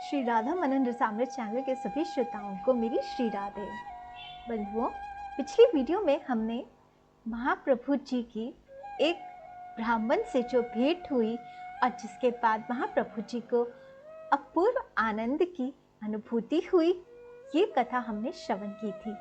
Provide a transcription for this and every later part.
श्री राधा मनन Rasamrita channel के सभी श्रोताओं को मेरी श्री राधे। बंधुओं, पिछली वीडियो में हमने महाप्रभु जी की एक ब्राह्मण से जो भेंट हुई और जिसके बाद महाप्रभु जी को अपूर्व आनंद की अनुभूति हुई, ये कथा हमने श्रवण की थी।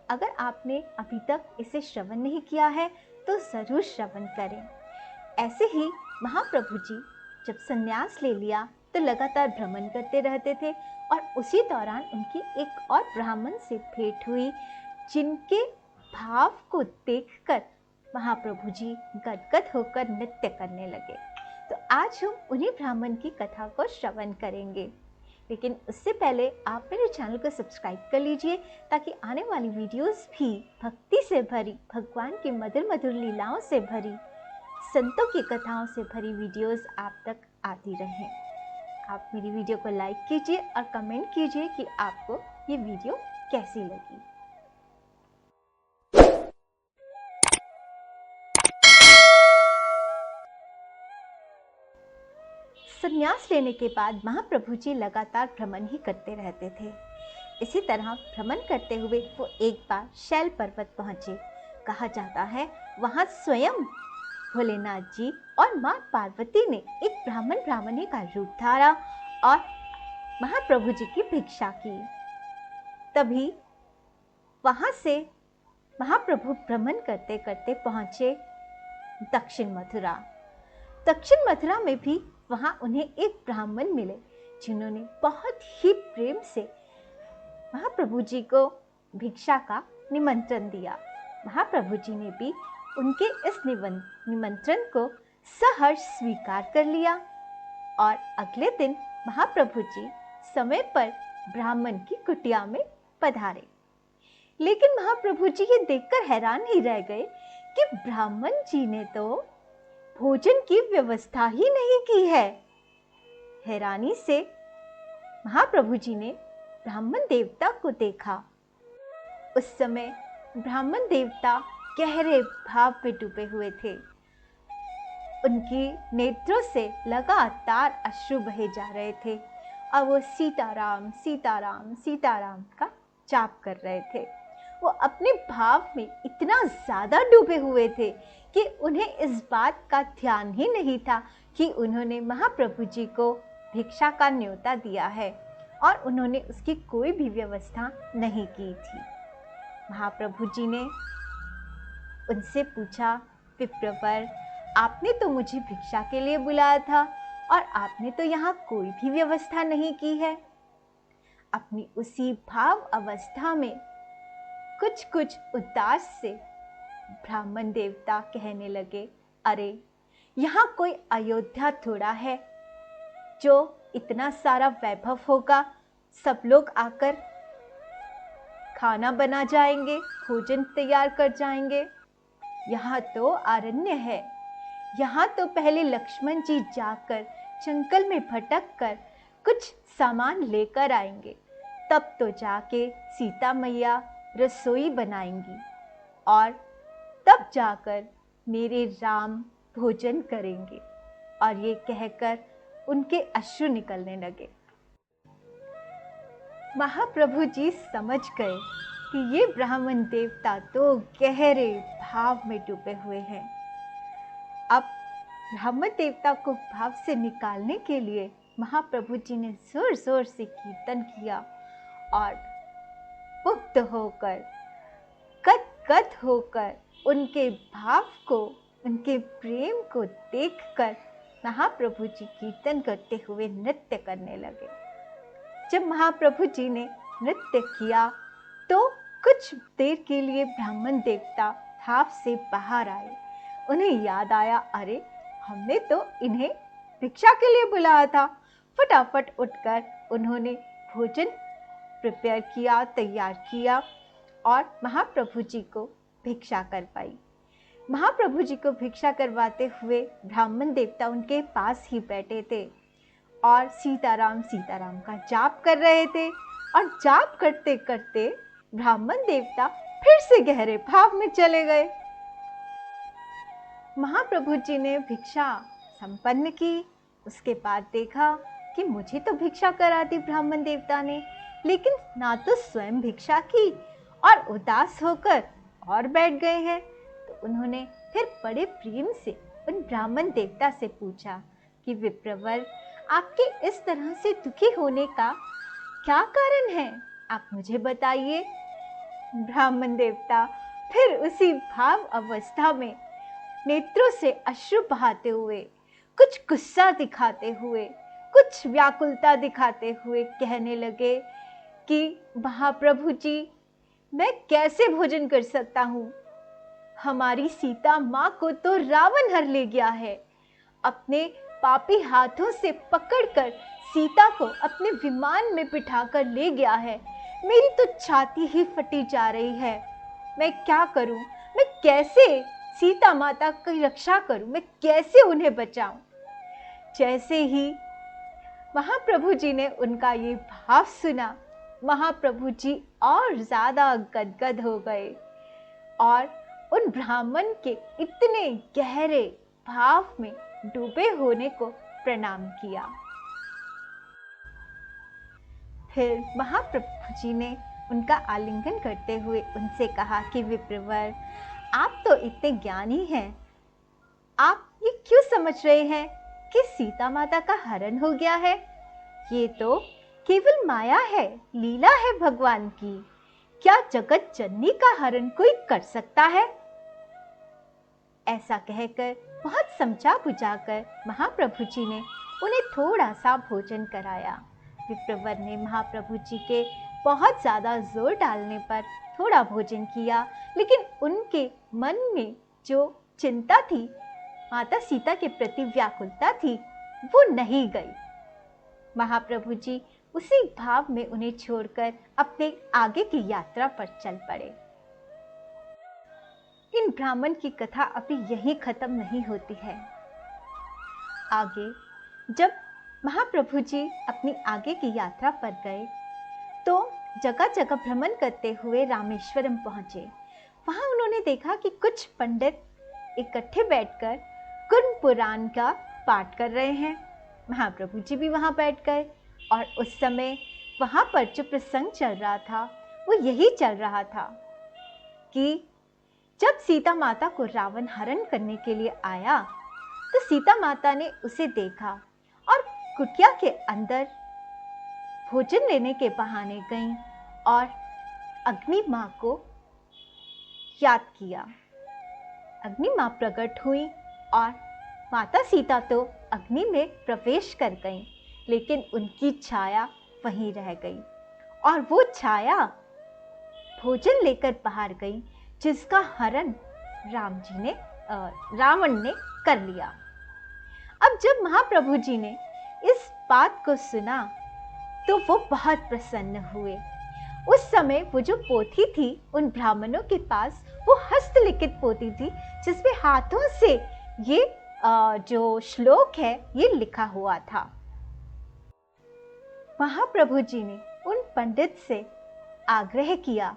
अगर आपने अभी तक इसे श्रवण नहीं किया है तो ज़रूर श्रवण करें। ऐसे ही महाप्रभु जी जब संन्यास ले लिया तो लगातार भ्रमण करते रहते थे और उसी दौरान उनकी एक और ब्राह्मण से भेंट हुई, जिनके भाव को देखकर महाप्रभु जी गदगद होकर नृत्य करने लगे। तो आज हम उन्हीं ब्राह्मण की कथा को श्रवण करेंगे, लेकिन उससे पहले आप मेरे चैनल को सब्सक्राइब कर लीजिए ताकि आने वाली वीडियोस भी भक्ति से भरी, भगवान की मधुर मधुर लीलाओं से भरी, संतों की कथाओं से भरी वीडियोस आप तक आती रहें। आप मेरी वीडियो को लाइक कीजिए और कमेंट कीजिए कि आपको ये वीडियो कैसी लगी। संन्यास लेने के बाद महाप्रभु जी लगातार भ्रमण ही करते रहते थे। इसी तरह भ्रमण करते हुए वो एक बार शैल पर्वत पहुंचे। कहा जाता है वहां स्वयं भोलेनाथ जी और मां पार्वती ने एक ब्राह्मणी का रूप धारा और महाप्रभु जी की भिक्षा की। तभी वहां से महाप्रभु भ्रमण करते करते पहुंचे दक्षिण मथुरा। दक्षिण मथुरा में भी वहां उन्हें एक ब्राह्मण मिले, जिन्होंने बहुत ही प्रेम से महाप्रभु जी को भिक्षा का निमंत्रण दिया। महाप्रभु जी ने भी उनके इस निमंत्रण को सहर्ष स्वीकार कर लिया और अगले दिन महाप्रभु जी समय पर ब्राह्मण की कुटिया में पधारे। लेकिन महाप्रभु जी ये देखकर हैरान ही रह गए कि ब्राह्मण जी ने तो भोजन की व्यवस्था ही नहीं की है। हैरानी से महाप्रभु जी ने ब्राह्मण देवता को देखा। उस समय ब्राह्मण देवता गहरे भाव में डूबे हुए थे। उनकी नेत्रों से लगातार अश्रु बहे जा रहे थे और वो सीताराम सीताराम सीताराम का जाप कर रहे थे। वो अपने भाव में इतना ज़्यादा डूबे हुए थे कि उन्हें इस बात का ध्यान ही नहीं था कि उन्होंने महाप्रभु जी को भिक्षा का न्योता दिया है और उन्होंने उसकी कोई भी व्यवस्था नहीं की थी। महाप्रभु जी ने उनसे पूछा, विप्रवर, आपने तो मुझे भिक्षा के लिए बुलाया था और आपने तो यहाँ कोई भी व्यवस्था नहीं की है। अपनी उसी भाव अवस्था में कुछ कुछ उदास से ब्राह्मण देवता कहने लगे, अरे यहाँ कोई अयोध्या थोड़ा है जो इतना सारा वैभव होगा, सब लोग आकर खाना बना जाएंगे, भोजन तैयार कर जाएंगे। यहाँ तो अरण्य है। यहाँ तो पहले लक्ष्मण जी जाकर जंगल में भटक कर कुछ सामान लेकर आएंगे, तब तो जाके सीता मैया रसोई बनाएंगी और तब जाकर मेरे राम भोजन करेंगे। और ये कहकर उनके अश्रु निकलने लगे। महाप्रभु जी समझ गए कि ये ब्राह्मण देवता तो गहरे भाव में डूबे हुए हैं। अब ब्राह्मण देवता को भाव से निकालने के लिए महाप्रभु जी ने जोर जोर से कीर्तन किया और मुग्ध होकर, गदगद होकर उनके भाव को, उनके प्रेम को देखकर महाप्रभु जी कीर्तन करते हुए नृत्य करने लगे। जब महाप्रभु जी ने नृत्य किया तो कुछ देर के लिए ब्राह्मण देवता भाव से बाहर आए। उन्हें याद आया, अरे हमने तो इन्हें भिक्षा के लिए बुलाया था। फटाफट उठकर उन्होंने भोजन प्रिपेयर किया, तैयार किया और महाप्रभु जी को भिक्षा करवाई। महाप्रभु जी को भिक्षा करवाते हुए ब्राह्मण देवता उनके पास ही बैठे थे और सीताराम सीताराम का जाप कर रहे थे। और जाप करते करते ब्राह्मण देवता फिर से गहरे भाव में चले गए। महाप्रभु जी ने भिक्षा संपन्न की। उसके बाद देखा कि मुझे तो भिक्षा करा दी ब्राह्मण देवता ने, लेकिन ना तो स्वयं भिक्षा की और उदास होकर और बैठ गए हैं। तो उन्होंने फिर बड़े प्रेम से उन ब्राह्मण देवता से पूछा कि विप्रवर, आपके इस तरह से दुखी होने का क्या कारण है, आप मुझे बताइए। ब्राह्मण देवता फिर उसी भाव अवस्था में नेत्रों से अश्रु बहाते हुए, कुछ गुस्सा दिखाते हुए, कुछ व्याकुलता दिखाते हुए कहने लगे कि महाप्रभु जी, मैं कैसे भोजन कर सकता हूँ? हमारी सीता माँ को तो रावण हर ले गया है। अपने पापी हाथों से पकड़कर सीता को अपने विमान में बिठाकर ले गया है। मेरी तो छाती ही फटी जा रही है। मैं क्या करूं? मैं कैसे सीता माता की रक्षा करूं? मैं कैसे उन्हें बचाऊं? जैसे ही महाप्रभु जी ने उनका ये भाव सुना, महाप्रभु जी और ज्यादा गदगद हो गए और उन ब्राह्मण के इतने गहरे भाव में डूबे होने को प्रणाम किया। फिर महाप्रभु जी ने उनका आलिंगन करते हुए उनसे कहा कि विप्रवर, आप तो इतने ज्ञानी हैं, आप ये क्यों समझ रहे हैं कि सीता माता का हरण हो गया है? ये तो केवल माया है, लीला है भगवान की। क्या जगत जननी का हरण कोई कर सकता है? ऐसा कहकर बहुत समझा बुझाकर महाप्रभु जी ने उन्हें थोड़ा सा भोजन कराया। विप्रवर ने महाप्रभु जी के बहुत ज्यादा जोर डालने पर थोड़ा भोजन किया, लेकिन उनके मन में जो चिंता थी, माता सीता के प्रति व्याकुलता थी, वो नहीं गई। महाप्रभु जी उसी भाव में उन्हें छोड़कर अपने आगे की यात्रा पर चल पड़े। इन ब्राह्मण की कथा अभी यहीं खत्म नहीं होती है। आगे जब महाप्रभु जी अपनी आगे की यात्रा पर गए तो जगह जगह भ्रमण करते हुए रामेश्वरम पहुंचे। वहां उन्होंने देखा कि कुछ पंडित इकट्ठे बैठकर कुंड पुराण का पाठ कर रहे हैं। महाप्रभु जी भी वहां बैठ गए और उस समय वहां पर जो प्रसंग चल रहा था वो यही चल रहा था कि जब सीता माता को रावण हरण करने के लिए आया तो सीता माता ने उसे देखा और कुटिया के अंदर भोजन लेने के बहाने गईं और अग्नि माँ को याद किया। अग्नि माँ प्रकट हुई और माता सीता तो अग्नि में प्रवेश कर गईं, लेकिन उनकी छाया वहीं रह गई और वो छाया भोजन लेकर बाहर गई, जिसका हरण रावण ने कर लिया। अब जब महाप्रभु जी ने इस बात को सुना तो वो बहुत प्रसन्न हुए। उस समय वो जो पोथी थी उन ब्राह्मणों के पास, वो हस्तलिखित पोथी थी जिसमें हाथों से ये जो श्लोक है ये लिखा हुआ था। महाप्रभु जी ने उन पंडित से आग्रह किया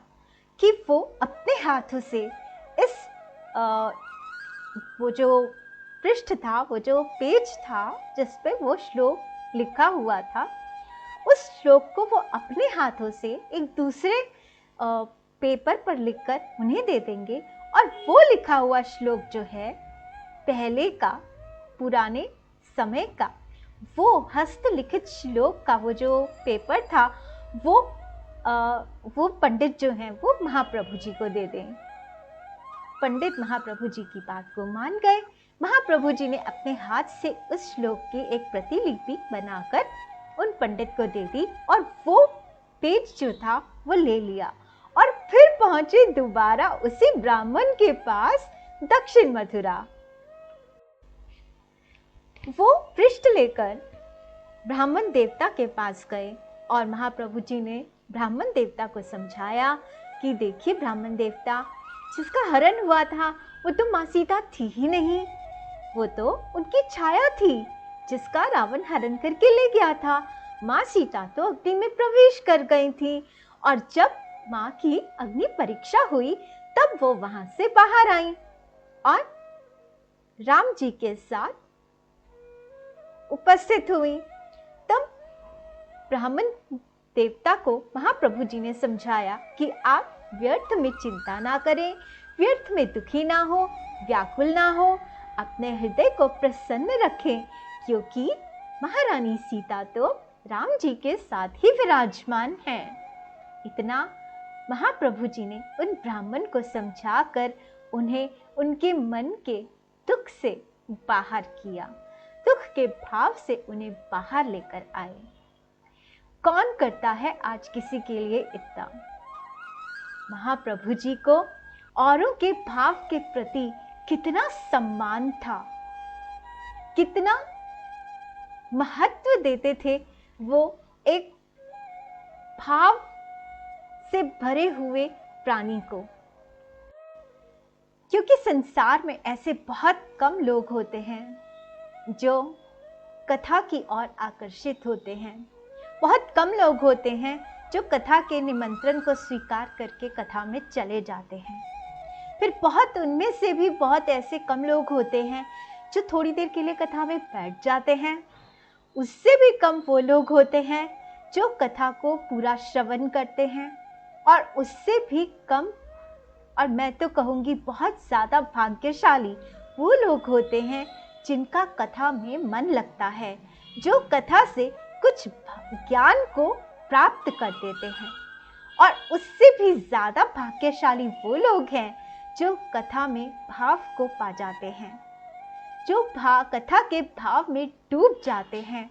कि वो अपने हाथों से इस वो जो पृष्ठ था, वो जो पेज था जिस पे वो श्लोक लिखा हुआ था, उस श्लोक को वो अपने हाथों से एक दूसरे पेपर पर लिखकर उन्हें दे देंगे और वो लिखा हुआ श्लोक जो है पहले का, पुराने समय का, वो हस्तलिखित श्लोक का वो जो पेपर था वो पंडित जो हैं वो महाप्रभु जी को दे दें। पंडित महाप्रभु जी की बात को मान गए। महाप्रभु जी ने अपने हाथ से उस श्लोक की एक प्रतिलिपि बनाकर उन पंडित को दे दी और वो पेज जो था वो ले लिया और फिर पहुंचे दोबारा उसी ब्राह्मण के पास दक्षिण मथुरा। वो पृष्ठ लेकर ब्राह्मण देवता के पास गए और महाप्रभु जी ने ब्राह्मण देवता को समझाया कि देखिए ब्राह्मण देवता, जिसका हरण हुआ था वो तो माँ सीता थी ही नहीं, वो तो उनकी छाया थी जिसका रावण हरण करके ले गया था। माँ सीता तो अग्नि में प्रवेश कर गई थी और जब माँ की अग्नि परीक्षा हुई तब वो वहां से बाहर आई और राम जी के साथ उपस्थित हुई। तब ब्राह्मण देवता को महाप्रभु जी ने समझाया कि आप व्यर्थ में चिंता ना करें, व्यर्थ में दुखी ना हो, व्याकुल ना हो, अपने हृदय को प्रसन्न रखें, क्योंकि महारानी सीता तो राम जी के साथ ही विराजमान हैं। इतना महाप्रभु जी ने उन ब्राह्मण को समझाकर उन्हें उनके मन के दुख से बाहर किया, दुख के भाव से उन्हें बाहर लेकर आए। कौन करता है आज किसी के लिए इतना? महाप्रभु जी को औरों के भाव के प्रति कितना सम्मान था, कितना महत्व देते थे वो एक भाव से भरे हुए प्राणी को। क्योंकि संसार में ऐसे बहुत कम लोग होते हैं जो कथा की ओर आकर्षित होते हैं, बहुत कम लोग होते हैं जो कथा के निमंत्रण को स्वीकार करके कथा में चले जाते हैं। फिर बहुत उनमें से भी बहुत ऐसे कम लोग होते हैं जो थोड़ी देर के लिए कथा में बैठ जाते हैं। उससे भी कम वो लोग होते हैं जो कथा को पूरा श्रवण करते हैं, और उससे भी कम, और मैं तो कहूँगी बहुत ज़्यादा भाग्यशाली वो लोग होते हैं जिनका कथा में मन लगता है, जो कथा से कुछ ज्ञान को प्राप्त कर देते हैं। और उससे भी ज़्यादा भाग्यशाली वो लोग हैं जो कथा में भाव को पा जाते हैं, जो कथा के भाव में डूब जाते हैं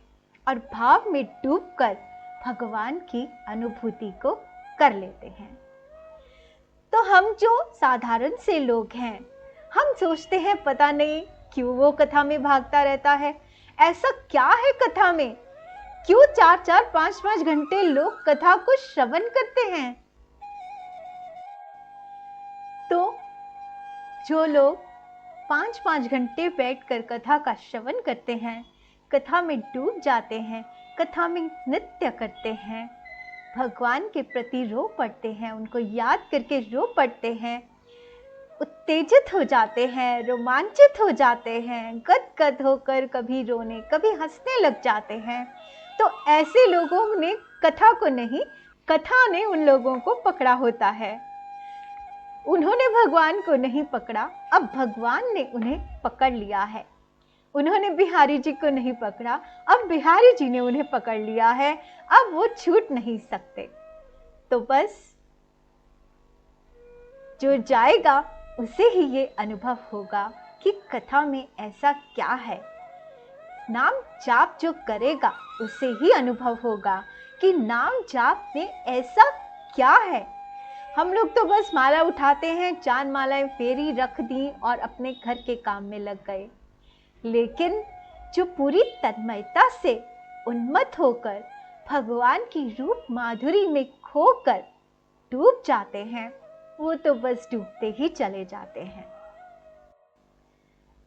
और भाव में डूबकर भगवान की अनुभूति को कर लेते हैं। तो हम जो साधारण से लोग हैं, हम सोचते हैं पता नहीं क्यों वो कथा में भागता रहता है, ऐसा क्या है कथा में, क्यों 4-4, 5-5 घंटे लोग कथा को श्रवण करते हैं। तो जो लोग 5-5 घंटे बैठकर कथा का श्रवण करते हैं, कथा में डूब जाते हैं, कथा में नृत्य करते हैं, भगवान के प्रति रो पड़ते हैं, उनको याद करके रो पड़ते हैं, उत्तेजित हो जाते हैं, रोमांचित हो जाते हैं, गदगद होकर कभी रोने कभी हंसने लग जाते हैं। तो ऐसे लोगों ने कथा को नहीं, कथा ने उन लोगों को पकड़ा होता है। उन्होंने भगवान को नहीं पकड़ा, अब भगवान ने उन्हें पकड़ लिया है। उन्होंने बिहारी जी को नहीं पकड़ा, अब बिहारी जी ने उन्हें पकड़ लिया है, अब वो छूट नहीं सकते। तो बस जो जाएगा उसे ही ये अनुभव होगा कि कथा में ऐसा क्या है। नाम जाप जो करेगा उसे ही अनुभव होगा कि नाम जाप में ऐसा क्या है। हम लोग तो बस माला उठाते हैं, 4 मालाएं फेरी रख दी और अपने घर के काम में लग गए, लेकिन जो पूरी तन्मयता से उन्मत्त होकर भगवान की रूप माधुरी में खोकर डूब जाते हैं, वो तो बस डूबते ही चले जाते हैं।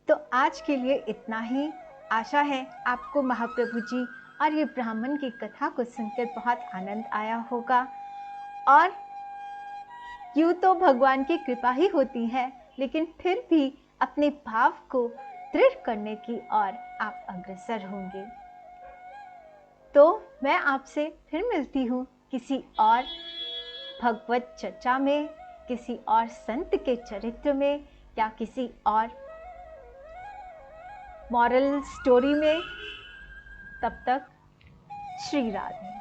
तो आज के लिए इतना ही। आशा है आपको महाप्रभु जी और ये ब्राह्मण की कथा को सुनकर बहुत आनंद आया होगा। और यूँ तो भगवान की कृपा ही होती है, लेकिन फिर भी अपने भाव को दृढ़ करने की ओर आप अग्रसर होंगे। तो मैं आपसे फिर मिलती हूँ किसी और भगवत चर्चा में, किसी और संत के चरित्र में, या किसी और मॉरल स्टोरी में। तब तक श्री राधे।